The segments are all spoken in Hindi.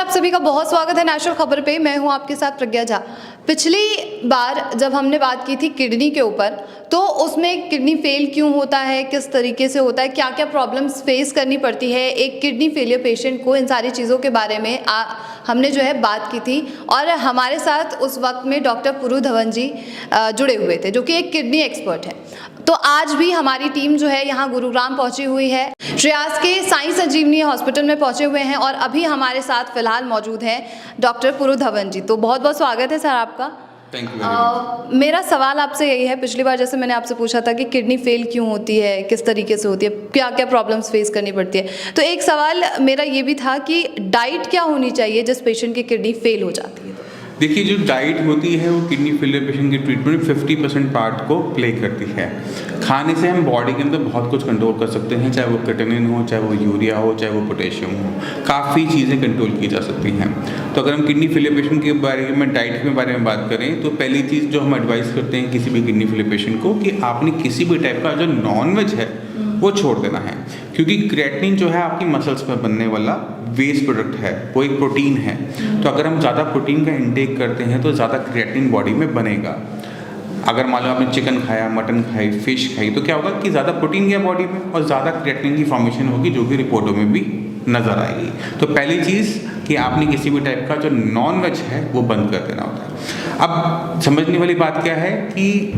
आप सभी का बहुत स्वागत है नेशनल खबर पे। मैं हूं आपके साथ प्रज्ञा झा। पिछली बार जब हमने बात की थी किडनी के ऊपर, तो उसमें किडनी फेल क्यों होता है, किस तरीके से होता है, क्या क्या प्रॉब्लम्स फेस करनी पड़ती है एक किडनी फेलियर पेशेंट को, इन सारी चीज़ों के बारे में हमने जो है बात की थी। और हमारे साथ उस वक्त में डॉक्टर पुरु धवन जी जुड़े हुए थे, जो कि एक किडनी एक्सपर्ट है। तो आज भी हमारी टीम जो है यहाँ गुरुग्राम पहुंची हुई है, प्रयास के साई संजीवनी हॉस्पिटल में पहुंचे हुए हैं और अभी हमारे साथ फिलहाल मौजूद हैं डॉक्टर पुरु धवन जी। तो बहुत बहुत स्वागत है सर आपका। Thank you. मेरा सवाल आपसे यही है, पिछली बार जैसे मैंने आपसे पूछा था कि किडनी फेल क्यों होती है, किस तरीके से होती है, क्या क्या प्रॉब्लम्स फेस करनी पड़ती है, तो एक सवाल मेरा ये भी था कि डाइट क्या होनी चाहिए जिस पेशेंट की किडनी फेल हो जाती है। देखिए, जो डाइट होती है वो किडनी फेलियर पेशेंट की ट्रीटमेंट 50% पार्ट को प्ले करती है। खाने से हम बॉडी के अंदर बहुत कुछ कंट्रोल कर सकते हैं, चाहे वो क्रिएटिनिन हो, चाहे वो यूरिया हो, चाहे वो पोटेशियम हो, काफ़ी चीज़ें कंट्रोल की जा सकती हैं। तो अगर हम किडनी फेलियर पेशेंट के बारे में डाइट के बारे में बात करें, तो पहली चीज़ जो हम एडवाइस करते हैं किसी भी किडनी फेलियर पेशेंट को, कि आपने किसी भी टाइप का जो नॉन वेज है वो छोड़ देना है, क्योंकि क्रिएटिनिन जो है आपकी मसल्स में बनने वाला वेस्ट प्रोडक्ट है, वो एक प्रोटीन है। तो अगर हम ज़्यादा प्रोटीन का इंटेक करते हैं तो ज़्यादा क्रिएटिनिन बॉडी में बनेगा। अगर मान लो आपने चिकन खाया, मटन खाई, फिश खाई, तो क्या होगा कि ज़्यादा प्रोटीन गया बॉडी में और ज़्यादा क्रिएटिनिन की फॉर्मेशन होगी, जो कि रिपोर्टों में भी नज़र आएगी। तो पहली चीज़ कि आपने किसी भी टाइप का जो नॉन वेज है वो बंद कर देना होता है। अब समझने वाली बात क्या है कि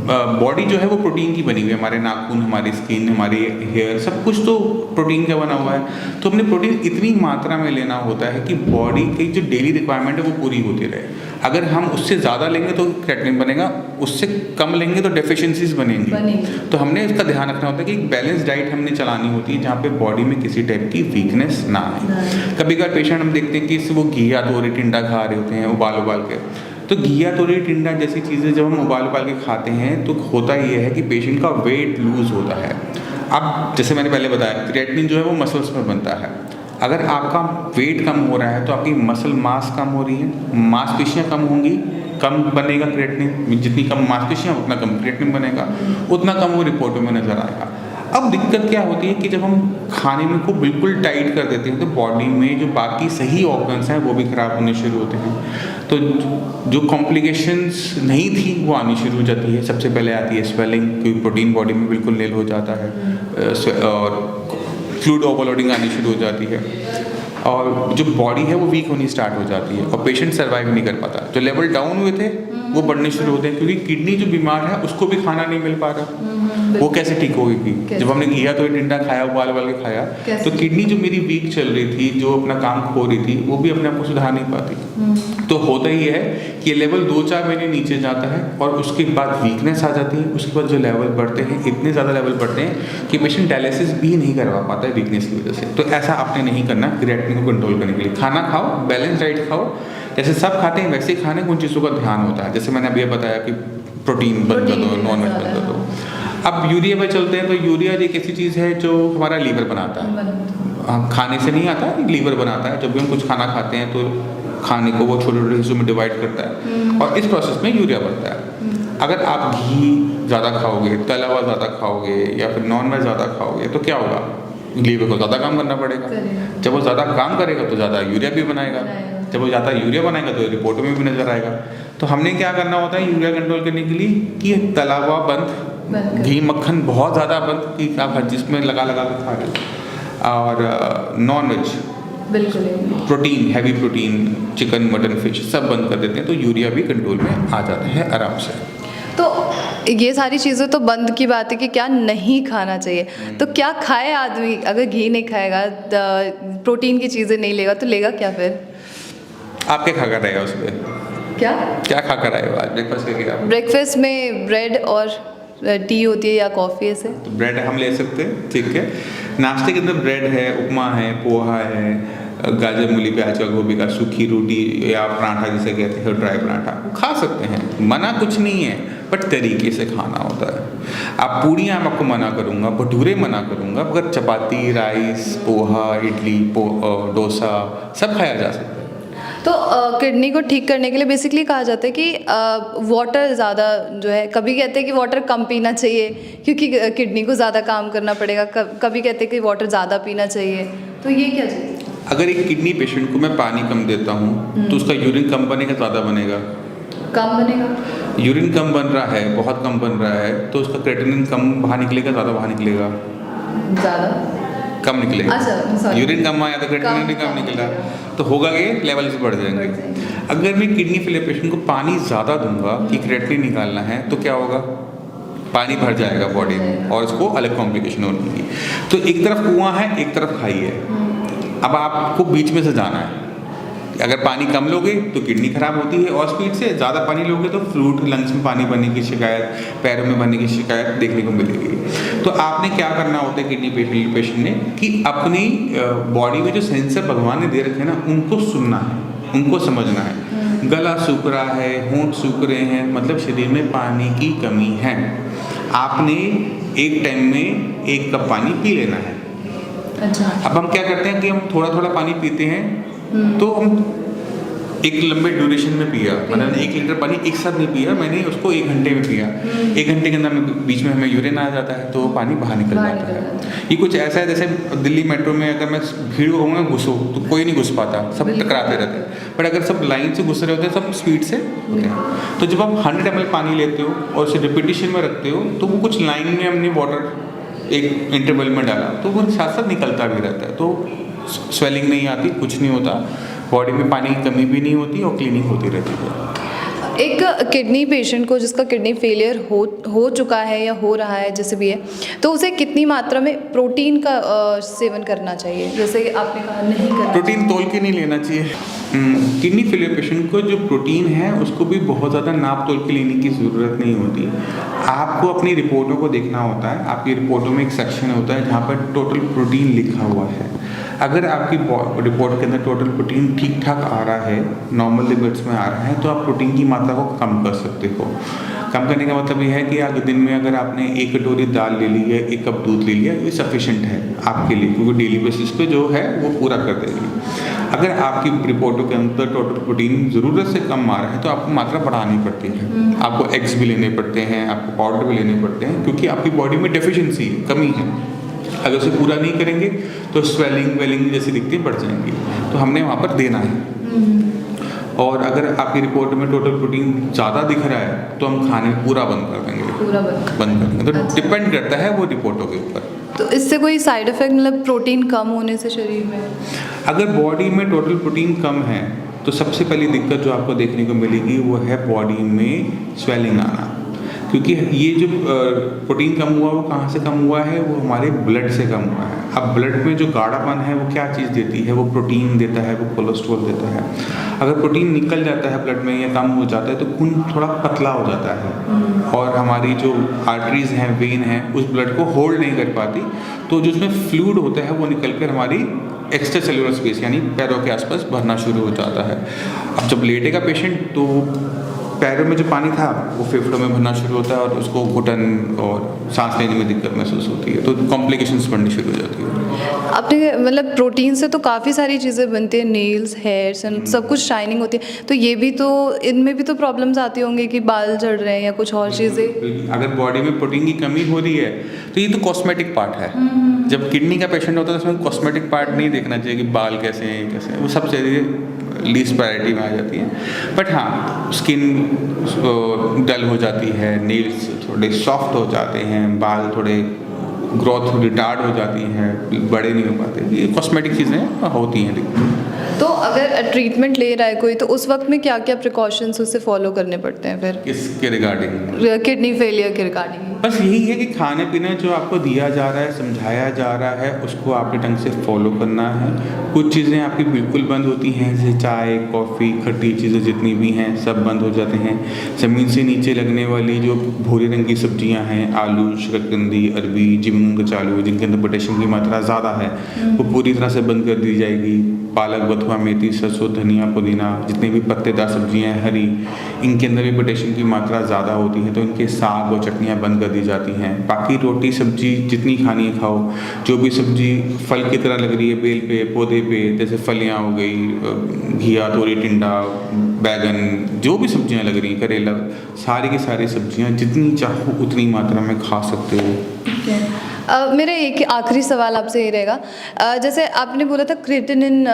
बॉडी जो है वो प्रोटीन की बनी हुई है, हमारे नाखून, हमारी स्किन, हमारी हेयर, सब कुछ तो प्रोटीन का बना हुआ है। तो हमने प्रोटीन इतनी मात्रा में लेना होता है कि बॉडी की जो डेली रिक्वायरमेंट है वो पूरी होती रहे। अगर हम उससे ज़्यादा लेंगे तो क्रिएटिनिन बनेगा, उससे कम लेंगे तो डेफिशिएंसीज बनेंगी। तो हमने इसका ध्यान रखना होता है कि एक बैलेंस डाइट हमने चलानी होती है, जहाँ पे बॉडी में किसी टाइप की वीकनेस ना आए। कभी कभार पेशेंट हम देखते हैं कि वो घिया तोरी टिंडा खा रहे होते हैं उबाल के। तो घिया तोरी टिंडा जैसी चीज़ें जब हम उबाल के खाते हैं तो होता ये है कि पेशेंट का वेट लूज होता है। अब जैसे मैंने पहले बताया, क्रिएटिनिन जो है वो मसल्स में बनता है। अगर आपका वेट कम हो रहा है तो आपकी मसल मास कम हो रही है, मांसपेशियाँ कम होंगी, कम बनेगा क्रिएटिनिन। जितनी कम मांसपेशियाँ उतना कम क्रिएटिनिन बनेगा, उतना कम वो रिपोर्टों में नज़र आएगा। अब दिक्कत क्या होती है कि जब हम खाने में को बिल्कुल टाइट कर देते हैं तो बॉडी में जो बाकी सही ऑर्गन्स हैं वो भी ख़राब होने शुरू होते हैं। तो जो कॉम्प्लिकेशंस नहीं थी वो आनी शुरू हो जाती है। सबसे पहले आती है स्वेलिंग, क्योंकि प्रोटीन बॉडी में बिल्कुल नील हो जाता है, और फ्लूइड ओवरलोडिंग आनी शुरू हो जाती है, और जो बॉडी है वो वीक होनी स्टार्ट हो जाती है और पेशेंट सर्वाइव नहीं कर पाता। जो लेवल डाउन हुए थे वो बढ़ने शुरू होते हैं, क्योंकि किडनी जो बीमार है उसको भी खाना नहीं मिल पा रहा। वो कैसे ठीक होगी? जब हमने घिया तो टिंडा खाया, उबाल के खाया, तो किडनी जो मेरी वीक चल रही थी, जो अपना काम खो रही थी, वो भी अपने आप को सुधार नहीं पाती। तो होता ही है कि ये लेवल 2-4 महीने नीचे जाता है और उसके बाद वीकनेस आ जाती है। उसके बाद जो लेवल बढ़ते हैं, इतने ज़्यादा लेवल बढ़ते हैं कि पेशेंट डायलिसिस भी नहीं करवा पाता है वीकनेस की वजह से। तो ऐसा आपने नहीं करना। क्रिएटिनिन को कंट्रोल करने के लिए खाना खाओ, बैलेंस डाइट खाओ, जैसे सब खाते हैं वैसे ही खाने, उन चीज़ों का ध्यान होता है। जैसे मैंने अभी बताया कि प्रोटीन बंद कर दो, नॉन वेज बंद कर दो। अब यूरिया पर चलते हैं। तो यूरिया एक ऐसी चीज़ है जो हमारा लीवर बनाता है, खाने से नहीं आता, लीवर बनाता है। जब भी हम कुछ खाना खाते हैं तो खाने को वो छोटे छोटे हिस्सों में डिवाइड करता है और इस प्रोसेस में यूरिया बनता है। अगर आप घी ज़्यादा खाओगे, तला हुआ ज़्यादा खाओगे या फिर नॉन वेज ज़्यादा खाओगे तो क्या होगा? लीवर को ज़्यादा काम करना पड़ेगा। जब वो ज़्यादा काम करेगा तो ज़्यादा यूरिया भी बनाएगा। जब वो ज़्यादा यूरिया बनाएगा तो रिपोर्टों में भी नज़र आएगा। तो हमने क्या करना होता है यूरिया कंट्रोल करने के लिए कि तला हुआ बंद, घी मक्खन बहुत ज़्यादा बंद, कि आप हर चीज़ में लगा के खा रहे हो, और नॉन वेज बिल्कुल protein, heavy protein, chicken, mutton, fish सब बंद कर देते हैं, तो यूरिया भी कंट्रोल में आ जाता है आराम से। तो ये सारी चीज़ें तो बंद की बात है कि क्या नहीं खाना चाहिए। तो क्या खाए आदमी? अगर घी नहीं खाएगा, प्रोटीन की चीज़ें नहीं लेगा, तो लेगा क्या फिर? आप क्या खा कर रहेगा उस पर? क्या खा कर आए हो आज ब्रेकफास्ट करके? ब्रेकफास्ट में ब्रेड और टी होती है या कॉफ़ी ऐसे? तो ब्रेड हम ले सकते हैं, ठीक है। नाश्ते के अंदर ब्रेड है, उपमा है, पोहा है, गाजर मूली प्याज का गोभी का सूखी रोटी या पराठा जिसे कहते हैं, ड्राई पराठा खा सकते हैं। मना कुछ नहीं है, बट तरीके से खाना होता है। आप पूड़ियाँ मैं आपको मना करूँगा, भटूरे मना करूँगा, मगर चपाती, राइस, पोहा, इडली, डोसा सब खाया जा सकता है। तो किडनी को ठीक करने के लिए बेसिकली कहा जाता है कि वाटर ज़्यादा जो है, कभी कहते हैं कि वाटर कम पीना चाहिए क्योंकि किडनी को ज़्यादा काम करना पड़ेगा, कभी कहते हैं कि वाटर ज़्यादा पीना चाहिए। तो ये क्या चीज़? अगर एक किडनी पेशेंट को मैं पानी कम देता हूँ तो उसका यूरिन कम बनेगा, ज़्यादा बनेगा? कम बनेगा। यूरिन कम बन रहा है, बहुत कम बन रहा है, तो उसका क्रेटिनिन कम बाहर निकलेगा, ज़्यादा बाहर निकलेगा? ज़्यादा कम निकलेगा। अच्छा, sorry। यूरिन कम आया तो क्रेटिनिन भी कम निकला, तो होगा कि लेवल्स बढ़ जाएंगे। अगर मैं किडनी फेलियर पेशेंट को पानी ज़्यादा दूंगा कि क्रेटिनिन निकालना है तो क्या होगा? पानी भर जाएगा बॉडी में और उसको अलग कॉम्प्लिकेशन होगी। तो एक तरफ कुआं है, एक तरफ खाई है। अब आपको बीच में से जाना है। अगर पानी कम लोगे तो किडनी खराब होती है और स्पीड से, ज़्यादा पानी लोगे तो फ्लूइड लंग्स में पानी बनने की शिकायत, पैरों में बनने की शिकायत देखने को मिलेगी। तो आपने क्या करना होता है किडनी पेशेंट ने कि अपनी बॉडी में जो सेंसर भगवान ने दे रखे हैं ना, उनको सुनना है, उनको समझना है। गला सूख रहा है, होंठ सूख रहे हैं, मतलब शरीर में पानी की कमी है। आपने एक टाइम में 1 कप पानी पी लेना है। अच्छा। अब हम क्या करते हैं कि हम थोड़ा थोड़ा पानी पीते हैं, तो हम एक लंबे ड्यूरेशन में पिया, मतलब 1 लीटर पानी एक साथ नहीं पिया, मैंने उसको 1 घंटे में पिया। 1 घंटे के अंदर बीच में हमें यूरिन आ जाता है तो पानी बाहर निकल जाता है। ये कुछ ऐसा है जैसे दिल्ली मेट्रो में अगर मैं भीड़ को कहूँगा घुसो तो कोई नहीं घुस पाता, सब टकराते रहते हैं। बट अगर सब लाइन से घुस रहे होते हैं, सब स्पीड से होते हैं। तो जब आप 100 ml पानी लेते हो और उसे रिपीटिशन में रखते हो तो वो कुछ लाइन में हमने वाटर एक इंटरवल में डाला तो वो साथ साथ निकलता भी रहता है, तो स्वेलिंग नहीं आती, कुछ नहीं होता, बॉडी में पानी की कमी भी नहीं होती और क्लीनिंग होती रहती है। एक किडनी पेशेंट को जिसका किडनी फेलियर हो चुका है या हो रहा है, जैसे भी है, तो उसे कितनी मात्रा में प्रोटीन का सेवन करना चाहिए? जैसे आपने कहा नहीं करना, प्रोटीन तोल के नहीं लेना चाहिए। किडनी फेलियर पेशेंट को जो प्रोटीन है उसको भी बहुत ज़्यादा नाप तोल के लेने की ज़रूरत नहीं होती। आपको अपनी रिपोर्टों को देखना होता है। आपकी रिपोर्टों में एक सेक्शन होता है जहाँ पर टोटल प्रोटीन लिखा हुआ है। अगर आपकी रिपोर्ट के अंदर टोटल प्रोटीन ठीक ठाक आ रहा है, नॉर्मल लिमिट्स में आ रहा है, तो आप प्रोटीन की मात्रा को कम कर सकते हो। कम करने का मतलब ये है कि आज दिन में अगर आपने 1 कटोरी दाल ले ली है, 1 कप दूध ले लिया, ये सफिशेंट है आपके लिए, क्योंकि डेली बेसिस पे जो है वो पूरा कर देगी। अगर आपकी रिपोर्टों के अंदर टोटल प्रोटीन ज़रूरत से कम आ रहा है तो आपको मात्रा बढ़ानी पड़ती है। आपको एग्स भी लेने पड़ते हैं, आपको पाउडर भी लेने पड़ते हैं, क्योंकि आपकी बॉडी में डेफिशिएंसी है, कमी है। अगर उसे पूरा नहीं करेंगे तो स्वेलिंग वेलिंग जैसी दिक्कतें बढ़ जाएंगी, तो हमने वहाँ पर देना है। और अगर आपकी रिपोर्ट में टोटल प्रोटीन ज़्यादा दिख रहा है तो हम खाने पूरा बंद कर देंगे, पूरा बंद कर देंगे। तो डिपेंड करता है वो रिपोर्टों के ऊपर। तो इससे कोई साइड इफेक्ट, मतलब प्रोटीन कम होने से शरीर में? अगर बॉडी में टोटल प्रोटीन कम है तो सबसे पहली दिक्कत जो आपको देखने को मिलेगी वो है बॉडी में स्वेलिंग आना, क्योंकि ये जो प्रोटीन कम हुआ वो कहाँ से कम हुआ है? वो हमारे ब्लड से कम हुआ है। अब ब्लड में जो गाढ़ापन है वो क्या चीज़ देती है? वो प्रोटीन देता है, वो कोलेस्ट्रॉल देता है। अगर प्रोटीन निकल जाता है ब्लड में या कम हो जाता है तो खून थोड़ा पतला हो जाता है और हमारी जो आर्टरीज हैं, वेन हैं, उस ब्लड को होल्ड नहीं कर पाती, तो जो उसमें फ्लूइड होता है वो निकल कर हमारी एक्स्ट्रा सेलुलर स्पेस यानी पैरों के आसपास भरना शुरू हो जाता है। अब जब लेटेगा पेशेंट तो पैरों में जो पानी था वो फेफड़ों में भरना शुरू होता है और उसको घुटन और सांस लेने में दिक्कत महसूस होती है, तो कॉम्प्लिकेशंस बढ़नी शुरू हो जाती है। आपने मतलब प्रोटीन से तो काफ़ी सारी चीज़ें बनती हैं, नेल्स, हेयर्स एंड सब कुछ शाइनिंग होती है, तो ये भी तो, इनमें भी तो प्रॉब्लम्स आती होंगी कि बाल झड़ रहे हैं या कुछ और चीज़ें? अगर बॉडी में प्रोटीन की कमी हो रही है तो ये तो कॉस्मेटिक पार्ट है। जब किडनी का पेशेंट होता है तो उसमें कॉस्मेटिक पार्ट नहीं देखना चाहिए कि बाल कैसे हैं, कैसे हैं, वो सब चीज़ें लीस्ट प्रायोरिटी में आ जाती है। बट हाँ, स्किन डल हो जाती है, नेल्स थोड़े सॉफ्ट हो जाते हैं, बाल थोड़े ग्रोथ रिटार्ड हो जाती हैं, बड़े नहीं हो पाते, ये कॉस्मेटिक चीज़ें होती हैं। तो अगर ट्रीटमेंट ले रहा है कोई, तो उस वक्त में क्या क्या प्रिकॉशंस उसे फॉलो करने पड़ते हैं फिर? किसके रिगार्डिंग? किडनी फेलियर के रिगार्डिंग। बस यही है कि खाने पीने जो आपको दिया जा रहा है, समझाया जा रहा है, उसको आपके ढंग से फॉलो करना है। कुछ चीज़ें आपकी बिल्कुल बंद होती हैं, जैसे चाय, कॉफ़ी, खट्टी चीज़ें जितनी भी हैं सब बंद हो जाते हैं। ज़मीन से नीचे लगने वाली जो भूरे रंग की सब्जियां हैं, आलू, शकरकंदी, अरबी, मूंग, चालू, जिनके अंदर पोटेशियम की मात्रा ज़्यादा है, वो पूरी तरह से बंद कर दी जाएगी। पालक, बथुआ, मेथी, सरसों, धनिया, पुदीना, जितनी भी पत्तेदार सब्जियां हैं हरी, इनके अंदर भी पोटेशियम की मात्रा ज़्यादा होती है, तो इनके साग और चटनियाँ बंद कर दी जाती हैं। बाकी रोटी सब्जी जितनी खानी है खाओ। जो भी सब्जी फल की तरह लग रही है बेल पे, पौधे पे, जैसे फलियाँ हो गई, घिया, तोरी, टिंडा, बैगन, जो भी सब्जियाँ लग रही हैं, करेला, सारी की सारी सब्जियाँ जितनी चाहो उतनी मात्रा में खा सकते हो। ठीक है। मेरा एक आखिरी सवाल आपसे ये रहेगा, जैसे आपने बोला था क्रिएटिनिन,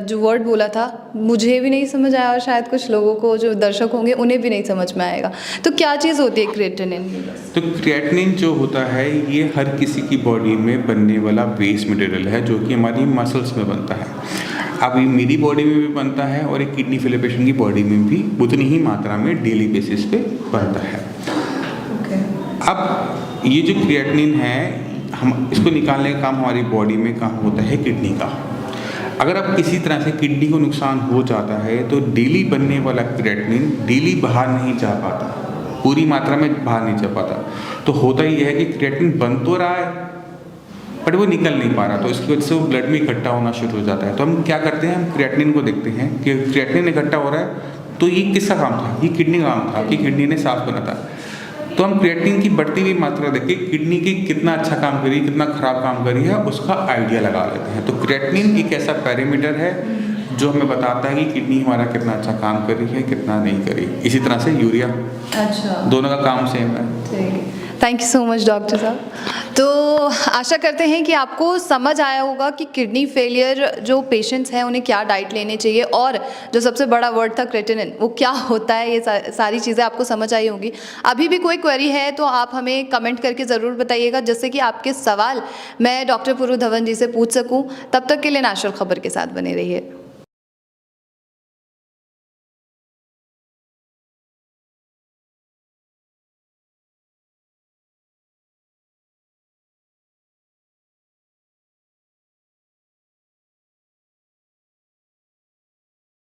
जो वर्ड बोला था मुझे भी नहीं समझ आया और शायद कुछ लोगों को जो दर्शक होंगे उन्हें भी नहीं समझ में आएगा, तो क्या चीज़ होती है क्रिएटिनिन? तो क्रिएटिनिन जो होता है ये हर किसी की बॉडी में बनने वाला वेस्ट मटेरियल है जो कि हमारी मसल्स में बनता है। अब ये मेरी बॉडी में भी बनता है और एक किडनी फेलियर पेशेंट की बॉडी में भी उतनी ही मात्रा में डेली बेसिस पे बनता है। अब ये जो क्रिएटिनिन है हम इसको निकालने का काम हमारी बॉडी में कहाँ होता है? किडनी का। अगर अब किसी तरह से किडनी को नुकसान हो जाता है तो डेली बनने वाला क्रिएटिनिन डेली बाहर नहीं जा पाता, पूरी मात्रा में बाहर नहीं जा पाता। तो होता ही है कि क्रिएटिनिन बन तो रहा है बट वो निकल नहीं पा रहा, तो इसकी वजह से वो ब्लड में इकट्ठा होना शुरू हो जाता है। तो हम क्या करते हैं, हम क्रिएटिनिन को देखते हैं कि क्रिएटिनिन इकट्ठा हो रहा है तो ये किसका काम था? ये किडनी का काम था कि किडनी ने साफ बना था। तो हम क्रिएटिनिन की बढ़ती हुई मात्रा देख के किडनी की कितना अच्छा काम करी कितना खराब काम करी है उसका आइडिया लगा लेते हैं। तो क्रिएटिनिन एक ऐसा पैरामीटर है जो हमें बताता है कि किडनी हमारा कितना अच्छा काम कर रही है कितना नहीं करी। इसी तरह से यूरिया, अच्छा, दोनों का काम सेम है। Thank you so much doctor साहब। तो आशा करते हैं कि आपको समझ आया होगा कि किडनी फेलियर जो पेशेंट्स हैं उन्हें क्या डाइट लेनी चाहिए और जो सबसे बड़ा वर्ड था क्रिएटिनिन वो क्या होता है, ये सारी चीज़ें आपको समझ आई होंगी। अभी भी कोई क्वेरी है तो आप हमें कमेंट करके ज़रूर बताइएगा जिससे कि आपके सवाल मैं डॉक्टर पुरु धवन जी से पूछ सकूँ। तब तक के लिए नेशनल खबर के साथ बने रहिए।